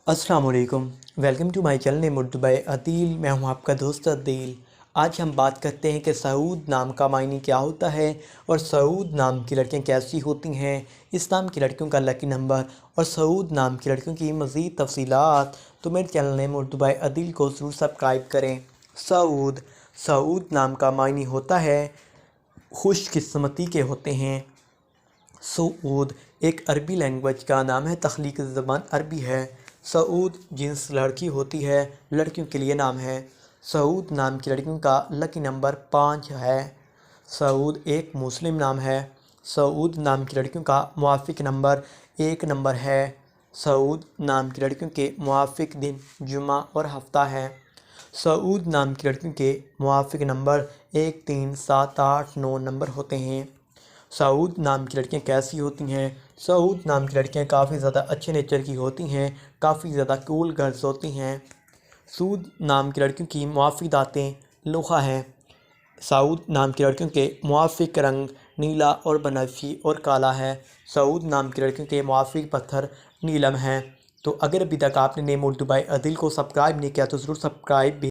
अस्सलाम वालेकुम। Welcome to my channel name Urdu by Adeel. मैं हूं आपका दोस्त अदील। आज हम बात करते हैं कि सऊद नाम का मायने क्या होता है और सऊद नाम की लड़कियां कैसी होती हैं, इस नाम की लड़कियों का लकी नंबर और सऊद नाम की लड़कियों की मज़ीद तफसीलात। तो मेरे channel name Urdu by Adeel को ज़रूर सब्सक्राइब करें। सऊद सऊद नाम का मायने होता है खुशकिस्मती के होते हैं। सऊद एक अरबी लैंग्वेज का नाम है, तख्लीक़ी ज़बान अरबी है। सऊद जिन्स लड़की होती है, लड़कियों के लिए नाम है। सऊद नाम की लड़कियों का लकी नंबर 5 है। सऊद एक मुस्लिम नाम है। सऊद नाम की लड़कियों का मुआफ़िक नंबर 1 नंबर है। सऊद नाम की लड़कियों के मुआफ़िक दिन जुमा और हफ्ता है। सऊद नाम की लड़कियों के मुआफ़िक नंबर 1, 3, 7, 8, 9 नंबर होते हैं। सऊद नाम की लड़कियां कैसी होती हैं? सऊद नाम की लड़कियां काफ़ी ज़्यादा अच्छे नेचर की होती हैं, काफ़ी ज़्यादा कूल गर्ल्स होती हैं। सऊद नाम की लड़कियों की मुआफ़िक दातें लोहा हैं। सऊद नाम की लड़कियों के मुआफ़िक रंग नीला और बनफशी और काला है। सऊद नाम की लड़कियों के मुआफ़िक पत्थर नीलम हैं। तो अगर अभी तक आपने नेम उर्दू बाय अदिल को सब्सक्राइब नहीं किया तो ज़रूर सब्सक्राइब भी